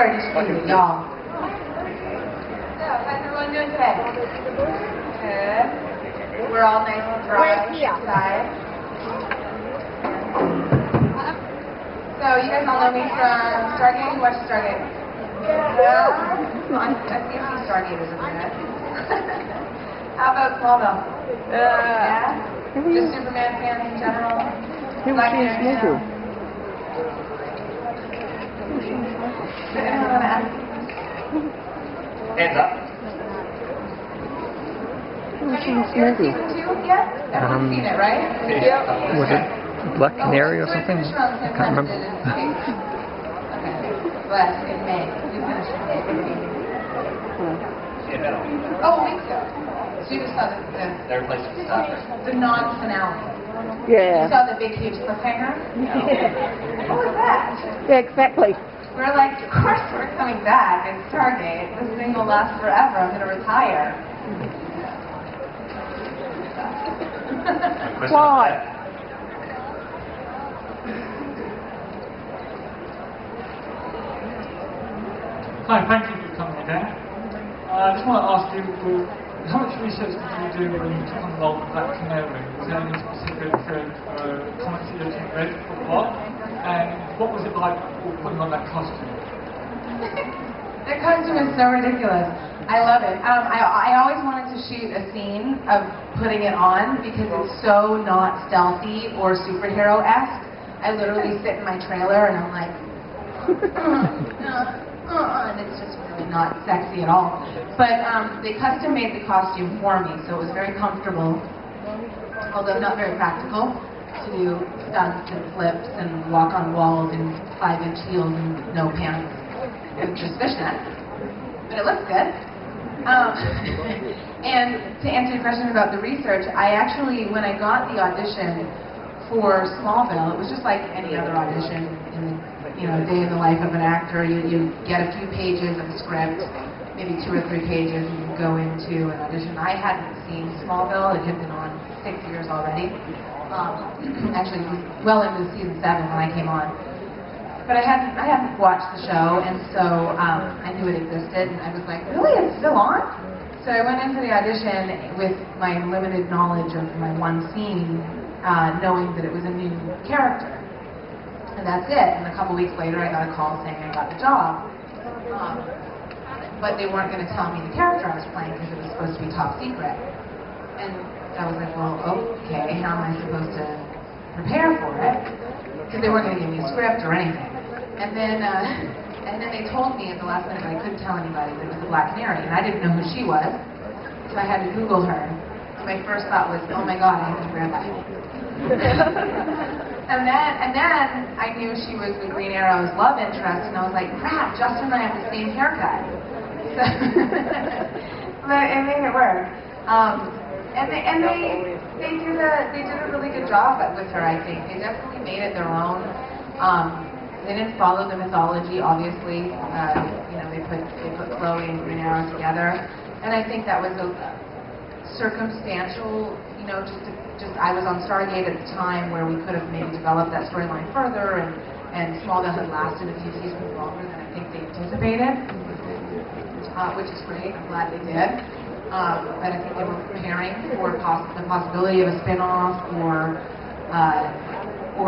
are disputed, y'all. So, how's everyone doing today? Good. We're all nice and dry inside. So, you guys all know me from Stargate. You watch Stargate? Yeah. I see a few Stargaters over there. How about Smallville? Yeah? Just Superman fans in general? Black Canary? Anyone want to ask? Hands up. Have you heard season 2 yet? Everyone's seen it, right? Yeah. Was it Black Canary or something? I can't remember. Okay. But in May. We finished in May. Oh, a week ago. So you just saw They replaced it with Stargate. the non-finale. Yeah. You saw the big, huge cliffhanger? What was that? Yeah, exactly. We're like, of course we're coming back. It's Stargate. This thing will last forever. I'm going to retire. Why? Hi, thank you for coming again. I just want to ask you, how much research did you do when you took on the role of Black Canary? Was there any specific comics that you read for the plot? And what was it like putting on that costume? That costume is so ridiculous. I love it. I always wanted to shoot a scene of putting it on because it's so not stealthy or superhero-esque. I literally sit in my trailer and I'm like, and it's just really not sexy at all. But they custom made the costume for me, so it was very comfortable, although not very practical, to do stunts and flips and walk on walls in 5-inch heels and no pants with just fishnets. But it looks good. And to answer your question about the research, I actually, when I got the audition for Smallville, it was just like any other audition in the day in the life of an actor. You get a few pages of the script, maybe 2 or 3 pages, and you go into an audition. I hadn't seen Smallville. It had been on 6 years already. Actually, well into season 7 when I came on. But I hadn't watched the show, and so I knew it existed, and I was like, really? It's still on? So I went in for the audition with my limited knowledge of my one scene, knowing that it was a new character. And that's it. And a couple weeks later, I got a call saying I got the job. But they weren't going to tell me the character I was playing because it was supposed to be top secret. And I was like, well, okay, how am I supposed to prepare for it? Because they weren't going to give me a script or anything. And then they told me at the last minute I couldn't tell anybody that it was the Black Canary, and I didn't know who she was, so I had to Google her. And my first thought was, oh my God, I have to wear that. and then I knew she was the Green Arrow's love interest, and I was like, crap, Justin and I have the same haircut. So but it made it work. And they did a really good job with her, I think. They definitely made it their own. They didn't follow the mythology, obviously. They put Chloe and Green Arrow together, and I think that was a circumstantial. Just I was on Stargate at the time where we could have maybe developed that storyline further, and Smallville had lasted a few seasons longer than I think they anticipated, which is great. I'm glad they did. But I think they were preparing for the possibility of a spin-off or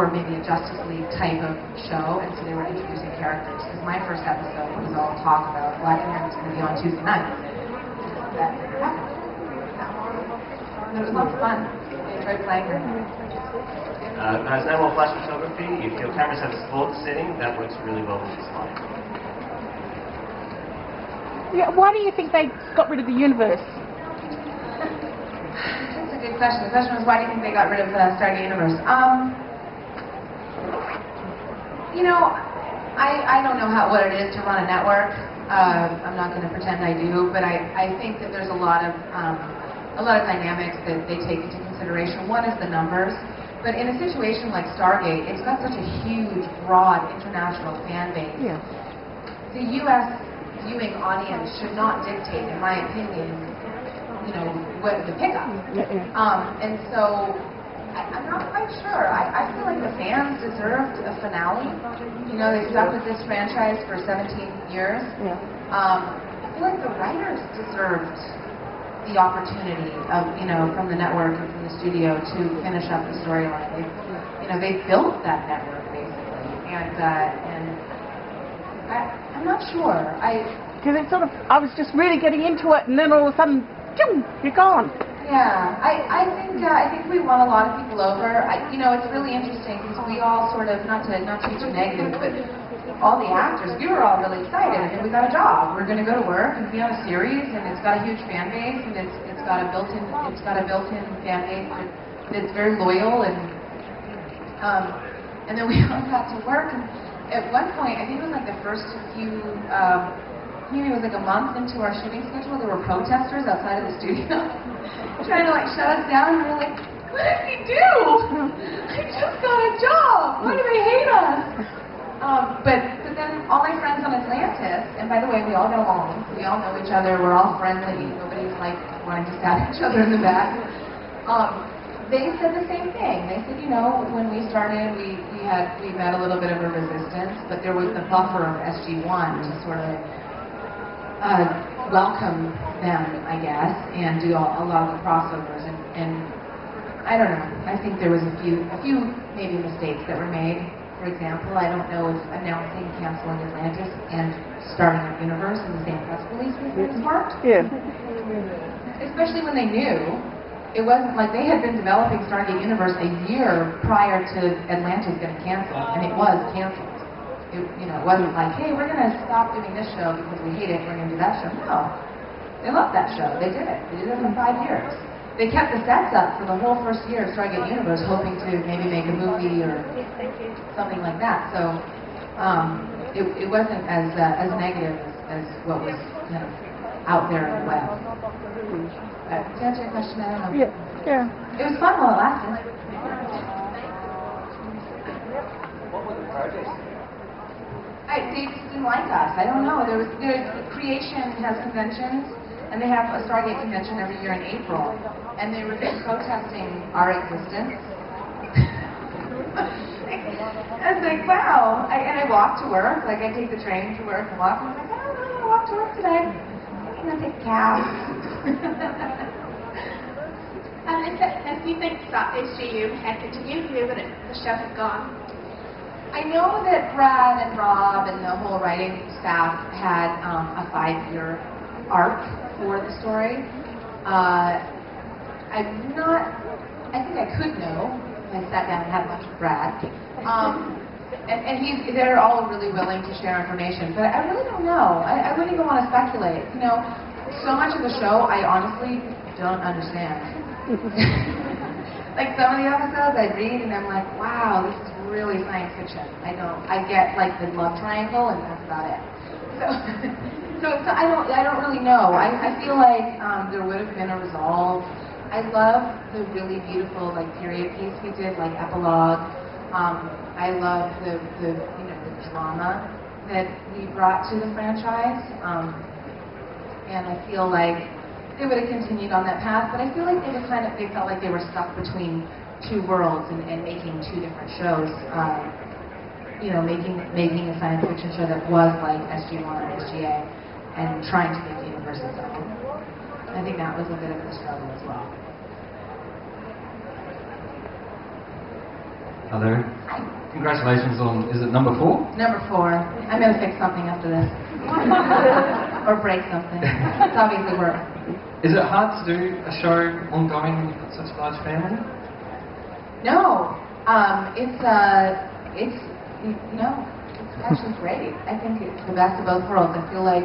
maybe a Justice League type of show, and so they were introducing characters. Because my first episode was all talk about Black Canary was going to be on Tuesday night. That never happened. But it was lots of fun. I enjoyed playing her. There's no more flash photography. If your cameras have a sports setting, that works really well with this slide. Yeah, why do you think they got rid of the universe? That's a good question. The question was, why do you think they got rid of the Stargate universe? I don't know what it is to run a network. I'm not going to pretend I do, but I think that there's a lot of dynamics that they take into consideration. One is the numbers, but in a situation like Stargate, it's got such a huge, broad international fan base. Yeah. The U.S. viewing audience should not dictate, in my opinion, what the pickup. Yeah. And so I'm not quite sure. I feel like the fans deserved a finale. You know, they stuck with this franchise for 17 years. Yeah. I feel like the writers deserved the opportunity of, you know, from the network and from the studio to finish up the storyline. They built that network basically, and I'm not sure. Because it sort of, I was just really getting into it, and then all of a sudden, phew, you're gone. Yeah, I think we won a lot of people over. It's really interesting because we all sort of, not to be too negative, but all the actors, we were all really excited. I mean, we got a job. We're going to go to work and be on a series, and it's got a huge fan base, and it's got a built-in fan base that's very loyal, and then we all got to work. And at one point, I think it was like the first few. Maybe it was like a month into our shooting schedule, there were protesters outside of the studio trying to like shut us down, and we were like, what did we do? I just got a job. Why do they hate us? But then all my friends on Atlantis, and by the way, we all get along. We all know each other. We're all friendly. Nobody's like wanting to stab each other in the back. They said the same thing. They said, when we started, we met a little bit of a resistance, but there was the buffer of SG-1 to sort of welcome them, I guess, and do a lot of the crossovers. And I don't know. I think there was a few maybe mistakes that were made. For example, I don't know if announcing canceling Atlantis and starting a universe in the same press release was smart. Yeah. Especially when they knew it wasn't like they had been developing Stargate Universe a year prior to Atlantis getting canceled, and it was canceled. It wasn't like, hey, we're going to stop doing this show because we hate it, we're going to do that show. No. They loved that show. They did it. They did it for 5 years. They kept the sets up for the whole first year of Stargate Universe, hoping to maybe make a movie or something like that. So it wasn't as negative as what was kind of out there in the web. To answer your question, I don't know. Yeah. It was fun while it lasted. What were the projects? They just didn't like us. I don't know. Creation has conventions, and they have a Stargate convention every year in April, and they were protesting our existence. I was like, wow. And I walk to work. Like, I take the train to work and walk, and I'm like, I don't really want to walk to work today. I'm going to take a cab. If you think SGU had continued, where would the show have gone? I know that Brad and Rob and the whole writing staff had a 5-year arc for the story. I think I could know if I sat down and had lunch with Brad. And they're all really willing to share information, but I really don't know. I wouldn't even want to speculate. So much of the show I honestly don't understand. Like some of the episodes I read and I'm like, wow, this is really science fiction. I get like the love triangle and that's about it. So I don't really know. I feel like there would have been a resolve. I love the really beautiful like period piece we did, like epilogue. I love the drama that we brought to the franchise. And I feel like they would have continued on that path, but I feel like they felt like they were stuck between two worlds and making two different shows. Making a science fiction show that was like SG-1 or SGA, and trying to make the universe its own. I think that was a bit of a struggle as well. Hello. Congratulations on, is it number 4? Number 4. I'm going to fix something after this. Or break something. It's obviously work. Is it hard to do a show ongoing when you've got such a large family? No. It's actually great. I think it's the best of both worlds. I feel like,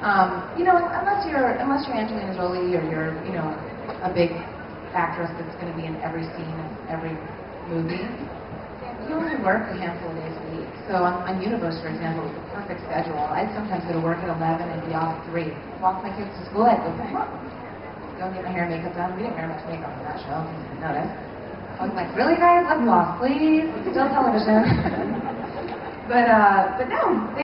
unless you're Angelina Jolie or you're, a big actress that's going to be in every scene of every movie, you only work a handful of days a week. So on Universe, for example, it's a perfect schedule. I'd sometimes go to work at 11 and be off at 3. Walk my kids to school, I'd go and get my hair and makeup done. We didn't wear much makeup on that show, in case you didn't notice. I was like, really guys, lip gloss, please. It's still television. But no.